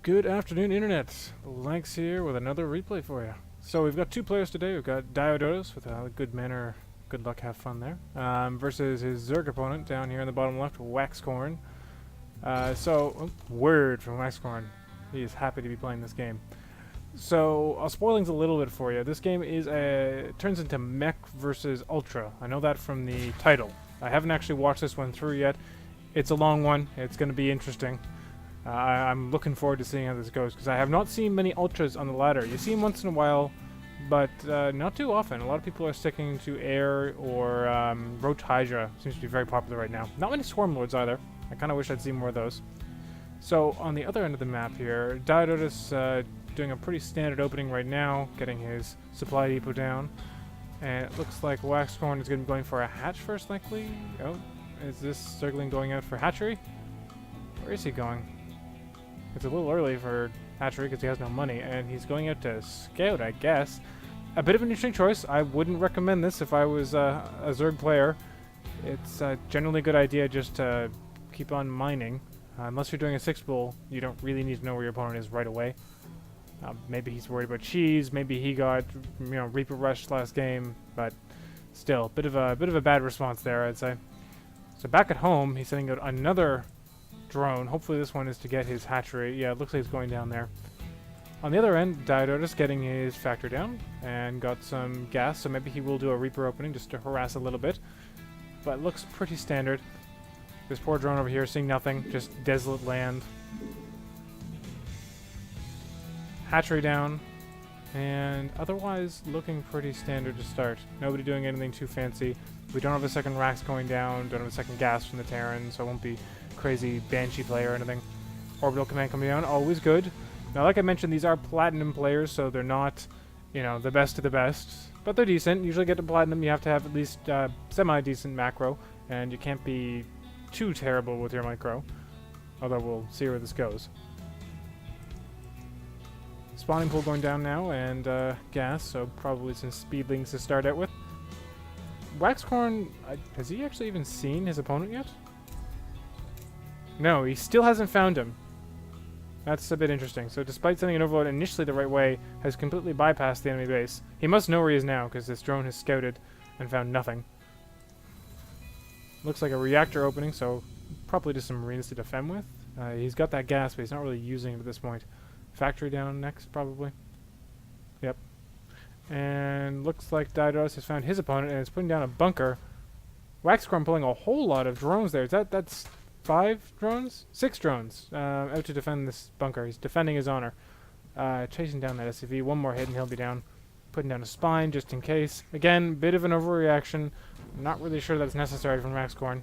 Good afternoon, Internet. Lanx here with another replay for you. So we've got two players today. We've got Diodotus with a good manner, good luck, have fun there, versus his Zerg opponent down here in the bottom left, Waxcorn. Word from Waxcorn. He is happy to be playing this game. So, I'll spoil things a little bit for you. This game is turns into Mech versus Ultra. I know that from the title. I haven't actually watched this one through yet. It's a long one. It's going to be interesting. I'm looking forward to seeing how this goes, because I have not seen many Ultras on the ladder. You see them once in a while, but not too often. A lot of people are sticking to Air or Roach Hydra. Seems to be very popular right now. Not many Swarm Lords either. I kind of wish I'd seen more of those. So, on the other end of the map here, Diodotus doing a pretty standard opening right now, getting his supply depot down. And it looks like Waxcorn is going to be going for a hatch first, likely. Oh, is this Zergling going out for hatchery? Where is he going? It's a little early for hatchery because he has no money, and he's going out to scout, I guess. A bit of an interesting choice. I wouldn't recommend this if I was a Zerg player. It's generally a good idea just to keep on mining. Unless you're doing a 6-bull, you don't really need to know where your opponent is right away. Maybe he's worried about cheese. Maybe he got, Reaper rushed last game. But still, bit of a bad response there, I'd say. So back at home, he's sending out another drone. Hopefully this one is to get his hatchery. Yeah, it looks like it's going down there. On the other end, Diodotus getting his factory down and got some gas. So maybe he will do a Reaper opening just to harass a little bit. But it looks pretty standard. This poor drone over here seeing nothing, just desolate land. Hatchery down, and otherwise looking pretty standard to start. Nobody doing anything too fancy. We don't have a second Rax going down, don't have a second gas from the Terran, so it won't be crazy Banshee play or anything. Orbital command coming down, always good. Now, like I mentioned, these are Platinum players, so they're not, the best of the best, but they're decent. Usually get to Platinum, you have to have at least semi-decent macro, and you can't be too terrible with your micro, although we'll see where this goes. Spawning pool going down now, and gas, so probably some speedlings to start out with. Waxcorn, has he actually even seen his opponent yet? No, he still hasn't found him. That's a bit interesting. So despite sending an overload initially the right way, has completely bypassed the enemy base. He must know where he is now, because this drone has scouted and found nothing. Looks like a reactor opening, so probably just some marines to defend with. He's got that gas, but he's not really using it at this point. Factory down next, probably. Yep. And looks like Diodotus has found his opponent and is putting down a bunker. Waxcorn pulling a whole lot of drones there. That's 5 drones? 6 drones out to defend this bunker. He's defending his honor. Chasing down that SCV. One more hit and he'll be down. Putting down a spine just in case. Again, bit of an overreaction. Not really sure that's necessary from Waxcorn.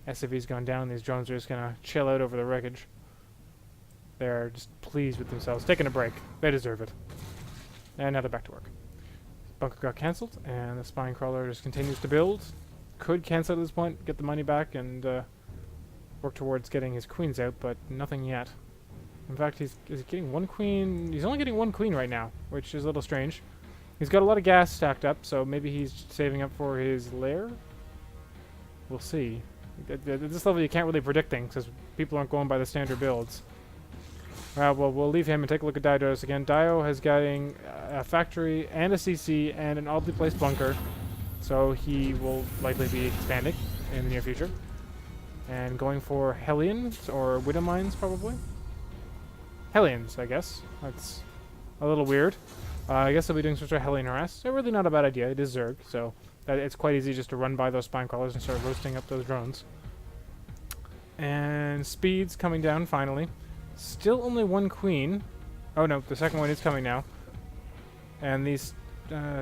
SCV's gone down. These drones are just going to chill out over the wreckage. They're just pleased with themselves. Taking a break. They deserve it. And now they're back to work. Bunker got cancelled, and the spine crawler just continues to build. Could cancel at this point, get the money back, and work towards getting his queens out, but nothing yet. In fact, is he getting one queen? He's only getting one queen right now, which is a little strange. He's got a lot of gas stacked up, so maybe he's saving up for his lair? We'll see. At this level, you can't really predict things, because people aren't going by the standard builds. Well, we'll leave him and take a look at Diodotus again. Dio has getting a factory and a CC and an oddly placed bunker, so he will likely be expanding in the near future. And going for Hellions, or Widow Mines, probably? Hellions, I guess. That's a little weird. I guess they'll be doing some sort of Hellion harass. So really not a bad idea. It is Zerg, so it's quite easy just to run by those spine crawlers and start roasting up those drones. And speed's coming down, finally. Still only one queen. Oh no, the second one is coming now. And these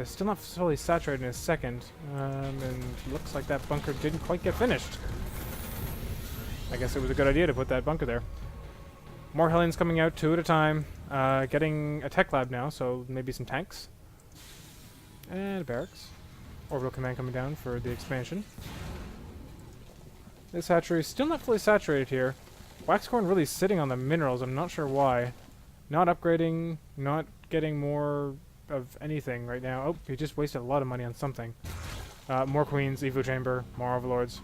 still not fully saturated in a second. And looks like that bunker didn't quite get finished. I guess it was a good idea to put that bunker there. More Hellions coming out, 2 at a time. Getting a tech lab now, so maybe some tanks. And a barracks. Orbital command coming down for the expansion. This hatchery is still not fully saturated here. Waxcorn really sitting on the minerals, I'm not sure why. Not upgrading, not getting more of anything right now. Oh, he just wasted a lot of money on something. More queens, Evo chamber, more overlords.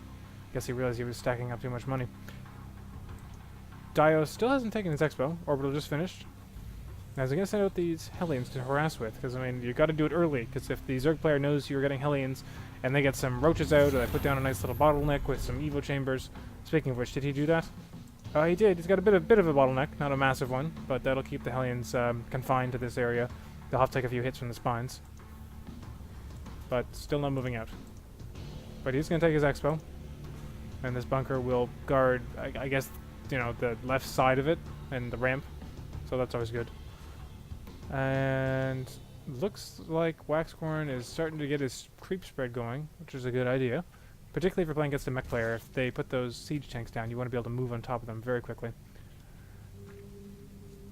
Guess he realized he was stacking up too much money. Dio still hasn't taken his expo. Orbital just finished. Now, is he going to send out these Hellions to harass with? Because, I mean, you got to do it early. Because if the Zerg player knows you're getting Hellions and they get some roaches out, or they put down a nice little bottleneck with some Evo chambers. Speaking of which, did he do that? He did. He's got a bit of a bottleneck. Not a massive one, but that'll keep the Hellions confined to this area. They'll have to take a few hits from the spines. But still not moving out. But he's going to take his expo. And this bunker will guard, I guess, you know, the left side of it and the ramp. So that's always good. And looks like Waxcorn is starting to get his creep spread going, which is a good idea. Particularly if you're playing against a mech player. If they put those siege tanks down, you want to be able to move on top of them very quickly.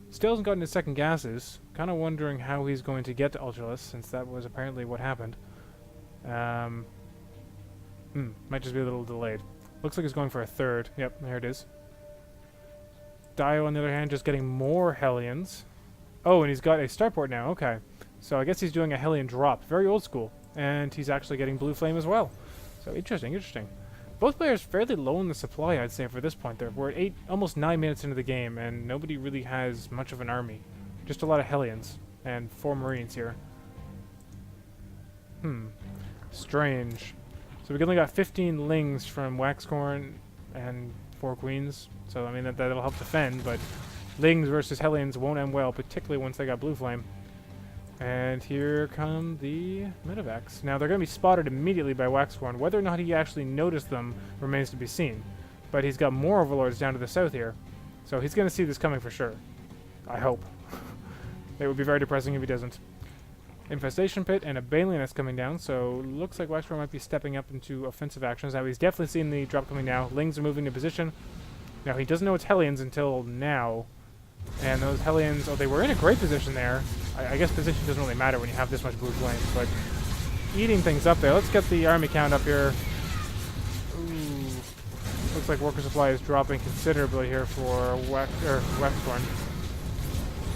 Still hasn't gotten his second gases. Kind of wondering how he's going to get to Ultralus, since that was apparently what happened. Might just be a little delayed. Looks like he's going for a third. Yep, there it is. Dio, on the other hand, just getting more Hellions. Oh, and he's got a starport now. Okay. So I guess he's doing a Hellion drop. Very old school. And he's actually getting Blue Flame as well. So interesting, interesting. Both players fairly low in the supply, I'd say, for this point. We're at almost 9 minutes into the game, and nobody really has much of an army. Just a lot of Hellions. And 4 Marines here. Strange. So we only got 15 Lings from Waxcorn and 4 Queens. So, I mean, that'll help defend, but Lings versus Hellions won't end well, particularly once they got Blue Flame. And here come the medevacs. Now, they're going to be spotted immediately by Waxcorn. Whether or not he actually noticed them remains to be seen. But he's got more Overlords down to the south here. So he's going to see this coming for sure. I hope. It would be very depressing if he doesn't. Infestation Pit and a Baneliness coming down, so looks like Waxcorn might be stepping up into offensive actions. Now, he's definitely seen the drop coming now. Lings are moving to position. Now, he doesn't know it's Hellions until now. And those Hellions, oh, they were in a great position there. I guess position doesn't really matter when you have this much blue flame, but eating things up there. Let's get the army count up here. Ooh. Looks like worker supply is dropping considerably here for Waxcorn.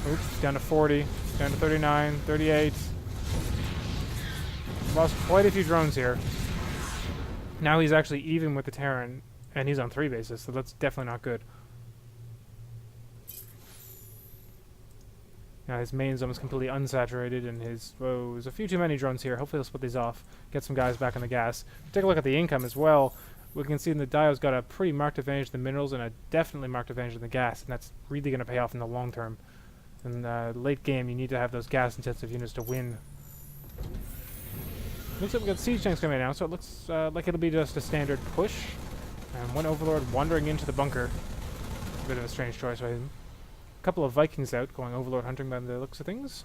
Oops, down to 40, down to 39, 38. Lost quite a few drones here. Now he's actually even with the Terran, and he's on 3 bases, so that's definitely not good. Now his main zone is completely unsaturated, and his... Whoa, there's a few too many drones here. Hopefully he'll split these off. Get some guys back on the gas. Take a look at the income as well. We can see the Dio's got a pretty marked advantage in the minerals, and a definitely marked advantage in the gas, and that's really going to pay off in the long term. In the late game, you need to have those gas-intensive units to win. Looks like we got siege tanks coming in now, so it looks like it'll be just a standard push. And one Overlord wandering into the bunker. A bit of a strange choice by him. A couple of Vikings out, going Overlord hunting by the looks of things.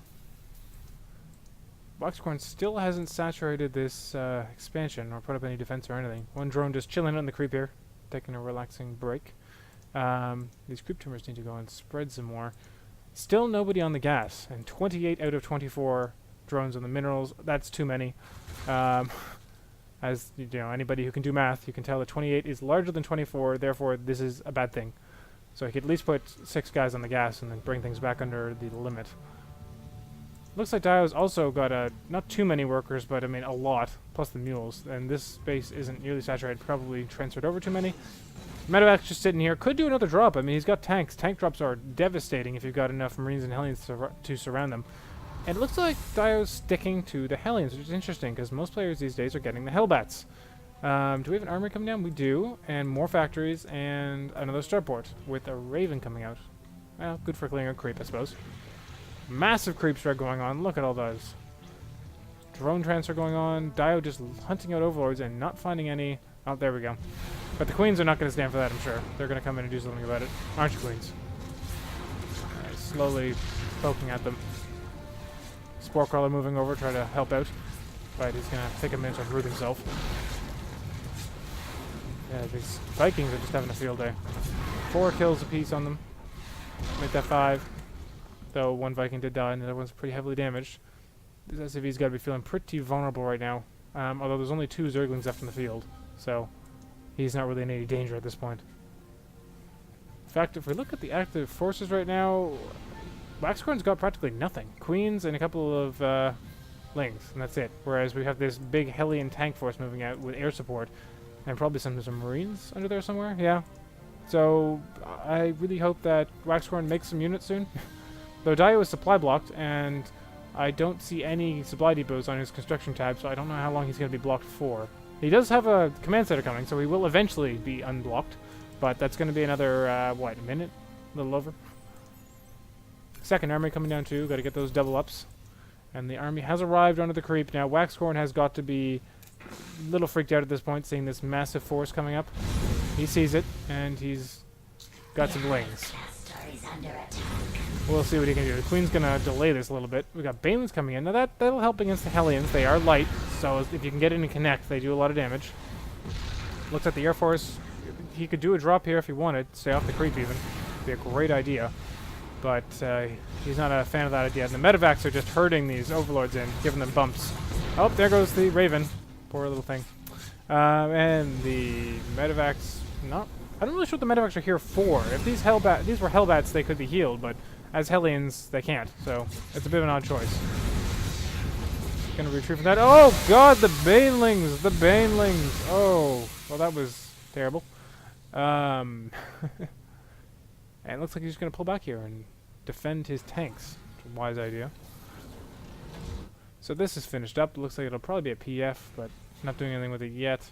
Waxcorn still hasn't saturated this expansion or put up any defense or anything. One drone just chilling on the creep here, taking a relaxing break. These creep tumors need to go and spread some more. Still nobody on the gas, and 28 out of 24 drones on the minerals. That's too many. As you know, anybody who can do math, you can tell that 28 is larger than 24. Therefore, this is a bad thing. So he could at least put 6 guys on the gas and then bring things back under the limit. Looks like Dio's also got not too many workers, but I mean a lot, plus the mules. And this space isn't nearly saturated, probably transferred over too many. Medevac's just sitting here. Could do another drop. I mean, he's got tanks. Tank drops are devastating if you've got enough Marines and Hellions to surround them. And it looks like Dio's sticking to the Hellions, which is interesting, because most players these days are getting the Hellbats. Do we have an armory coming down? We do. And more factories, and another starport, with a Raven coming out. Well, good for clearing a creep, I suppose. Massive creep spread going on. Look at all those. Drone transfer going on. Dio just hunting out Overlords and not finding any. Oh, there we go. But the Queens are not going to stand for that, I'm sure. They're going to come in and do something about it. Aren't you, Queens? Slowly poking at them. Spore Crawler moving over, try to help out. But he's going to take a minute to root himself. Yeah, these Vikings are just having a field day. 4 kills apiece on them. Make that 5. Though one Viking did die and the other one's pretty heavily damaged. This SCV's got to be feeling pretty vulnerable right now. Although there's only 2 Zerglings left in the field. So he's not really in any danger at this point. In fact, if we look at the active forces right now, Waxcorn's got practically nothing. Queens and a couple of Lings, and that's it. Whereas we have this big Hellion tank force moving out with air support. And probably some Marines under there somewhere, yeah. So I really hope that Waxcorn makes some units soon. Though Dio is supply blocked, and I don't see any supply depots on his construction tab, so I don't know how long he's going to be blocked for. He does have a command center coming, so he will eventually be unblocked, but that's going to be another, what, a minute? A little over. Second army coming down too, got to get those double ups. And the army has arrived under the creep. Now Waxcorn has got to be a little freaked out at this point, seeing this massive force coming up. He sees it, and he's got some lings. We'll see what he can do. The Queen's going to delay this a little bit. We've got Banelings coming in. Now that'll help against the Hellions. They are light, so if you can get in and connect, they do a lot of damage. Looks at the Air Force. He could do a drop here if he wanted. Stay off the creep even. Be a great idea. But he's not a fan of that idea. And the medevacs are just herding these overlords in, giving them bumps. Oh, there goes the Raven. Poor little thing. And the medevacs, not... I'm not really sure what the medevacs are here for. If these were Hellbats, they could be healed, but as Hellions, they can't. So it's a bit of an odd choice. Gonna retreat from that. Oh God, the Banelings! The Banelings! Oh, well that was terrible. And it looks like he's gonna pull back here and defend his tanks. Which is a wise idea. So this is finished up. It looks like it'll probably be a PF, but not doing anything with it yet.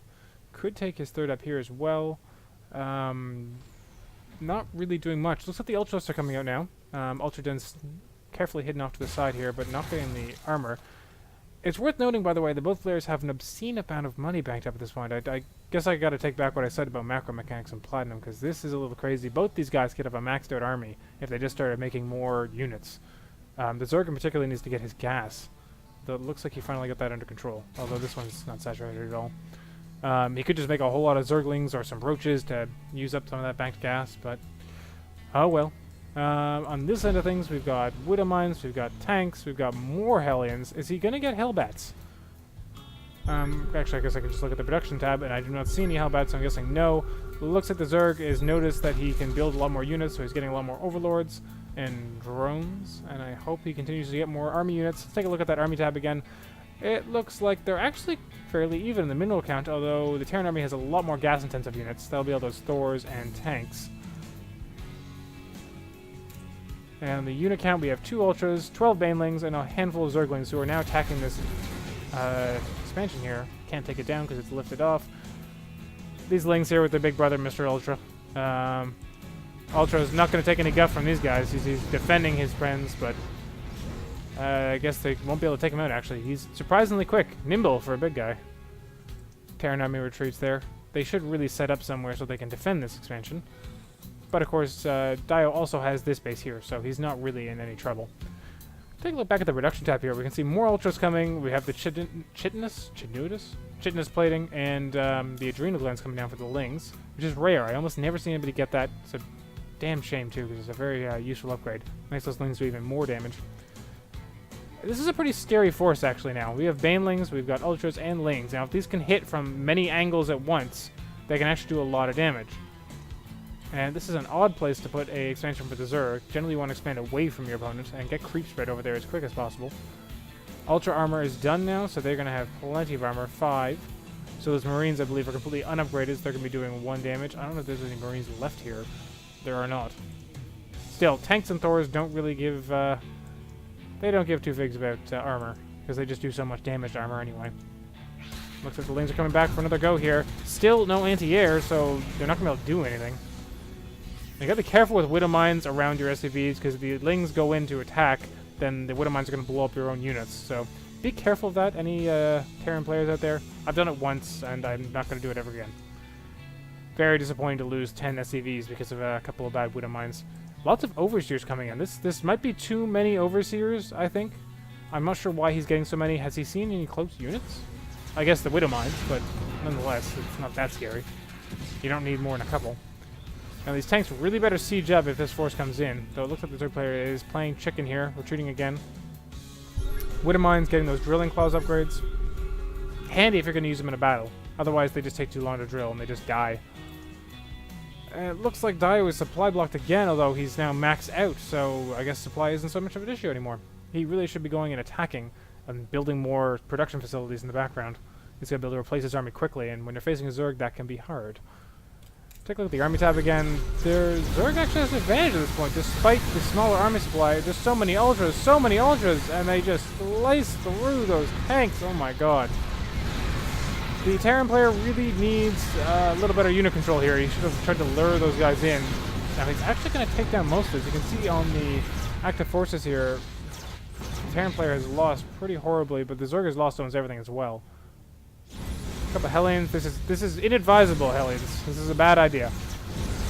Could take his third up here as well. Not really doing much. Looks like the Ultras are coming out now. Ultra Den's carefully hidden off to the side here, but not getting the armor. It's worth noting, by the way, that both players have an obscene amount of money banked up at this point. I guess I gotta take back what I said about macro mechanics and platinum, because this is a little crazy. Both these guys could have a maxed out army if they just started making more units. The Zerg in particular needs to get his gas. Though it looks like he finally got that under control, although this one's not saturated at all. He could just make a whole lot of Zerglings or some roaches to use up some of that banked gas, but oh well. On this end of things, we've got Widow Mines, we've got tanks, we've got more Hellions. Is he going to get Hellbats? Actually, I guess I can just look at the production tab, and I do not see any Hellbats, so I'm guessing no. Looks like the Zerg is noticed that he can build a lot more units, so he's getting a lot more Overlords and drones, and I hope he continues to get more army units. Let's take a look at that army tab again. It looks like they're actually fairly even in the mineral count, although the Terran army has a lot more gas-intensive units. That'll be all those Thors and tanks. And the unit count, we have 2 Ultras, 12 Banelings, and a handful of Zerglings who are now attacking this expansion here. Can't take it down because it's lifted off. These Lings here with their big brother, Mr. Ultra. Ultra is not going to take any guff from these guys. He's defending his friends, but I guess they won't be able to take him out, actually. He's surprisingly quick. Nimble for a big guy. Terran army retreats there. They should really set up somewhere so they can defend this expansion. But of course, Dio also has this base here, so he's not really in any trouble. Take a look back at the reduction tab here. We can see more Ultras coming. We have the Chitinous plating, and the Adrenal glands coming down for the Lings, which is rare. I almost never see anybody get that. It's a damn shame, too, because it's a very useful upgrade. Makes those Lings do even more damage. This is a pretty scary force, actually, now. We have Banelings, we've got Ultras, and Lings. Now, if these can hit from many angles at once, they can actually do a lot of damage. And this is an odd place to put a expansion for the Zerg. Generally, you want to expand away from your opponent and get creep spread over there as quick as possible. Ultra armor is done now, so they're going to have plenty of armor, 5. So those Marines, I believe, are completely unupgraded, so they're going to be doing 1 damage. I don't know if there's any Marines left here. There are not. Still, tanks and Thors don't really give... they don't give 2 figs about armor, because they just do so much damage to armor anyway. Looks like the Lings are coming back for another go here. Still no anti-air, so they're not going to be able to do anything. You gotta be careful with Widow Mines around your SCVs, because if the Lings go in to attack, then the Widow Mines are going to blow up your own units. So be careful of that, any Terran players out there. I've done it once, and I'm not going to do it ever again. Very disappointing to lose 10 SCVs because of a couple of bad Widow Mines. Lots of Overseers coming in. This might be too many Overseers, I think. I'm not sure why he's getting so many. Has he seen any close units? I guess the Widow Mines, but nonetheless, it's not that scary. You don't need more than a couple. Now these tanks really better siege up if this force comes in. Though it looks like the third player is playing chicken here, retreating again. Widow Mines getting those drilling claws upgrades. Handy if you're going to use them in a battle. Otherwise they just take too long to drill and they just die. And it looks like Dio is supply blocked again, although he's now maxed out, so I guess supply isn't so much of an issue anymore. He really should be going and attacking and building more production facilities in the background. He's going to be able to replace his army quickly, and when you're facing a Zerg, that can be hard. Take a look at the army tab again. Zerg actually has an advantage at this point, despite the smaller army supply. There's so many ultras, and they just slice through those tanks. Oh my god. The Terran player really needs a little better unit control here. He should have tried to lure those guys in. Now he's actually going to take down most of it. As you can see on the active forces here, the Terran player has lost pretty horribly, but the Zerg has lost almost everything as well. A couple of Hellions. This is inadvisable, Hellions. This is a bad idea.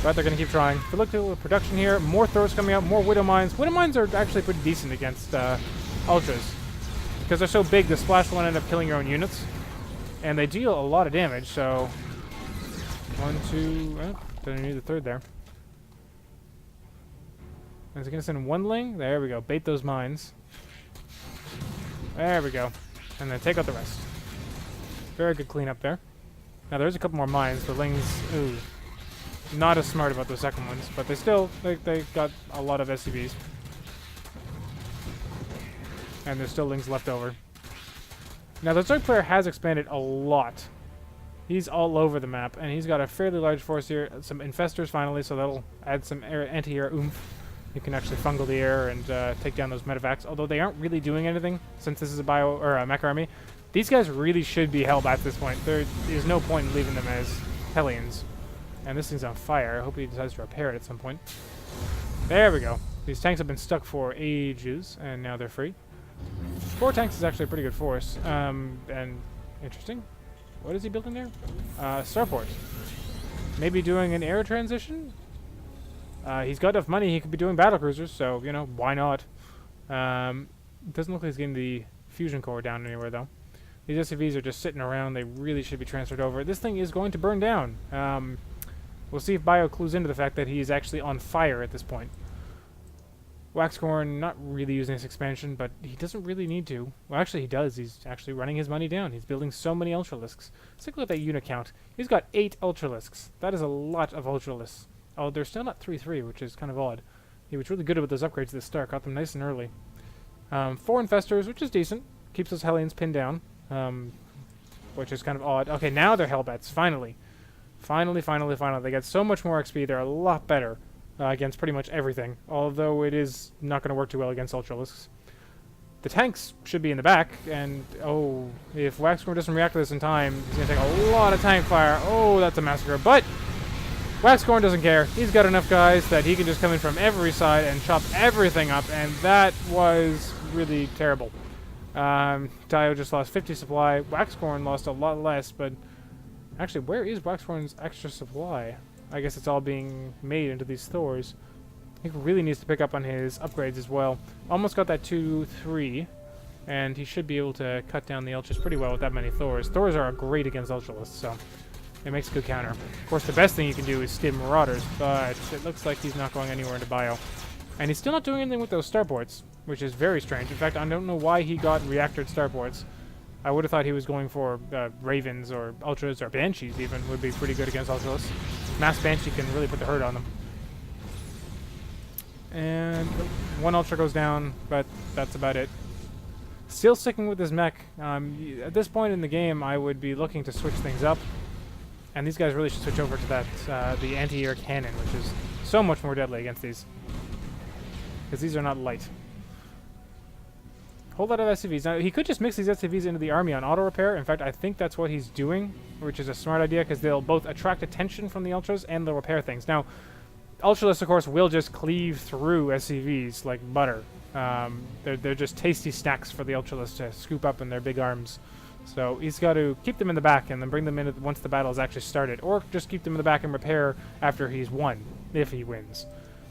But they're going to keep trying. If we look at the production here, more Thors coming out, more Widow Mines. Widow Mines are actually pretty decent against Ultras. Because they're so big, the splash will end up killing your own units. And they deal a lot of damage, so... 1, 2... Oh, don't need the third there. Is it going to send one ling? There we go. Bait those mines. There we go. And then take out the rest. Very good cleanup there. Now there's a couple more mines. The lings, ooh, not as smart about those second ones, but they still, they got a lot of SCVs. And there's still lings left over. Now the Zerg player has expanded a lot. He's all over the map, and he's got a fairly large force here. Some infestors finally, so that'll add some anti-air oomph. You can actually fungal the air and take down those medevacs, although they aren't really doing anything since this is a bio or a mech army. These guys really should be held at this point. There is no point in leaving them as Hellions. And this thing's on fire. I hope he decides to repair it at some point. There we go. These tanks have been stuck for ages, and now they're free. 4 tanks is actually a pretty good force. And interesting. What is he building there? Starport. Maybe doing an air transition? He's got enough money, he could be doing battlecruisers, so, you know, why not? It doesn't look like he's getting the fusion core down anywhere, though. These SCVs are just sitting around. They really should be transferred over. This thing is going to burn down. We'll see if Bio clues into the fact that he's actually on fire at this point. Waxcorn, not really using this expansion, but he doesn't really need to. Well, actually, he does. He's actually running his money down. He's building so many Ultralisks. Let's take a look at that unit count. He's got 8 Ultralisks. That is a lot of Ultralisks. Oh, they're still not 3-3, which is kind of odd. He was really good with those upgrades at the start. Got them nice and early. 4 Infestors, which is decent. Keeps those Hellions pinned down. Which is kind of odd. Okay, now they're Hellbats. Finally. Finally. They get so much more XP. They're a lot better against pretty much everything. Although it is not going to work too well against Ultralisks. The tanks should be in the back. And, oh, if Waxcorn doesn't react to this in time, he's going to take a lot of tank fire. Oh, that's a massacre. But Waxcorn doesn't care. He's got enough guys that he can just come in from every side and chop everything up. And that was really terrible. Dio just lost 50 supply. Waxcorn lost a lot less, but actually, where is Waxcorn's extra supply? I guess it's all being made into these Thors. He really needs to pick up on his upgrades as well. Almost got that 2-3, and he should be able to cut down the Ultras pretty well with that many Thors. Thors are great against Ultralists, so it makes a good counter. Of course, the best thing you can do is stim Marauders, but it looks like he's not going anywhere into Bio. And he's still not doing anything with those starports, which is very strange. In fact, I don't know why he got reactored starports. I would have thought he was going for Ravens or Ultras or Banshees even would be pretty good against Ultras. Mass Banshee can really put the hurt on them. And 1 Ultra goes down, but that's about it. Still sticking with this mech. At this point in the game, I would be looking to switch things up. And these guys really should switch over to that the anti-air cannon, which is so much more deadly against these. Because these are not light. Whole lot of SCVs. Now, he could just mix these SCVs into the army on auto-repair. In fact, I think that's what he's doing, which is a smart idea, because they'll both attract attention from the Ultras and they'll repair things. Now, Ultralists, of course, will just cleave through SCVs like butter. They're just tasty snacks for the Ultralists to scoop up in their big arms. So he's got to keep them in the back and then bring them in once the battle is actually started. Or just keep them in the back and repair after he's won, if he wins.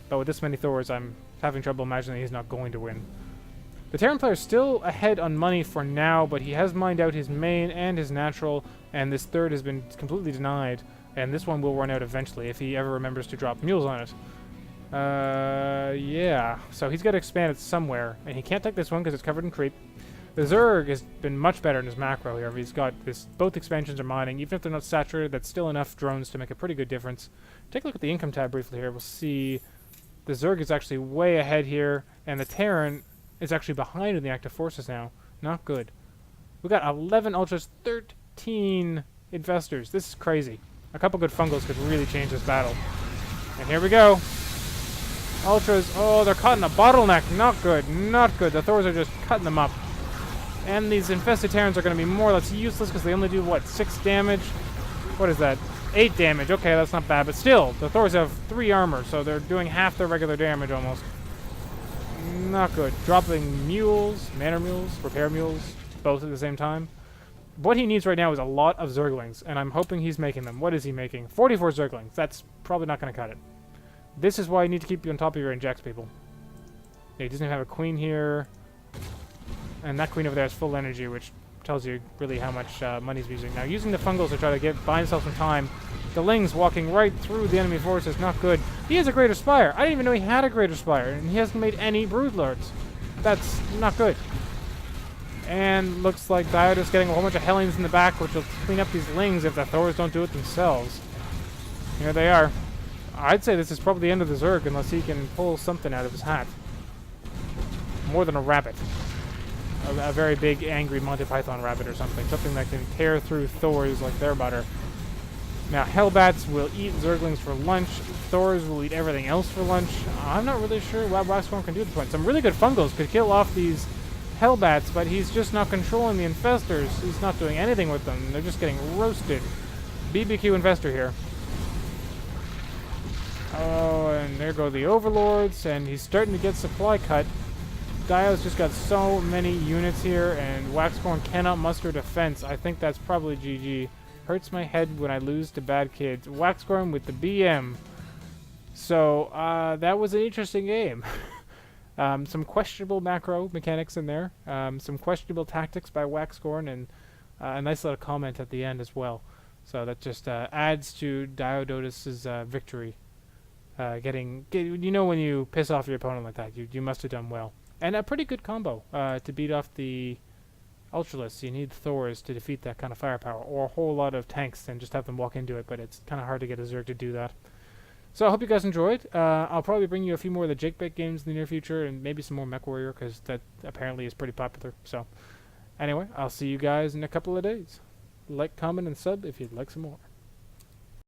But with this many Thors, I'm having trouble imagining he's not going to win. The Terran player is still ahead on money for now, but he has mined out his main and his natural, and this third has been completely denied, and this one will run out eventually if he ever remembers to drop mules on it. Yeah. So he's got to expand it somewhere, and he can't take this one because it's covered in creep. The Zerg has been much better in his macro here. He's got this. Both expansions are mining. Even if they're not saturated, that's still enough drones to make a pretty good difference. Take a look at the income tab briefly here. We'll see the Zerg is actually way ahead here, and the Terran is actually behind in the active forces now. Not good. We got 11 Ultras, 13 Infestors. This is crazy. A couple good fungals could really change this battle. And here we go. Ultras. Oh, they're caught in a bottleneck. Not good. Not good. The Thors are just cutting them up. And these infested Terrans are going to be more or less useless because they only do, what, 6 damage? What is that? 8 damage. Okay, that's not bad. But still, the Thors have 3 armor, so they're doing half their regular damage almost. Not good. Dropping mules, manor mules, repair mules, both at the same time. What he needs right now is a lot of Zerglings, and I'm hoping he's making them. What is he making? 44 Zerglings. That's probably not going to cut it. This is why you need to keep you on top of your injects, people. Yeah, he doesn't even have a queen here. And that queen over there has full energy, which tells you really how much money he's using. Now, using the fungals to try to buy himself some time. The Ling's walking right through the enemy force is not good. He has a Greater Spire. I didn't even know he had a Greater Spire, and he hasn't made any Broodlords. That's not good. And looks like Diodotus getting a whole bunch of Hellions in the back, which will clean up these Lings if the Thors don't do it themselves. Here they are. I'd say this is probably the end of the Zerg unless he can pull something out of his hat. More than a rabbit. A very big, angry Monty Python rabbit or something. Something that can tear through Thors like their butter. Now, Hellbats will eat Zerglings for lunch. Thors will eat everything else for lunch. I'm not really sure what Waxcorn can do at this point. Some really good fungals could kill off these Hellbats, but he's just not controlling the infestors. He's not doing anything with them. They're just getting roasted. BBQ Infestor here. Oh, and there go the Overlords, and he's starting to get supply cut. Dio's just got so many units here, and Waxcorn cannot muster defense. I think that's probably GG. Hurts my head when I lose to bad kids. Waxcorn with the BM. So, that was an interesting game. Some questionable macro mechanics in there. Some questionable tactics by Waxcorn, and a nice little comment at the end as well. So that just adds to Diodotus' victory. You know when you piss off your opponent like that, you must have done well. And a pretty good combo to beat off the Ultralists. You need Thors to defeat that kind of firepower, or a whole lot of tanks and just have them walk into it, but it's kind of hard to get a Zerg to do that. So I hope you guys enjoyed. I'll probably bring you a few more of the Jakebait games in the near future, and maybe some more MechWarrior, because that apparently is pretty popular. So anyway, I'll see you guys in a couple of days. Like, comment, and sub if you'd like some more.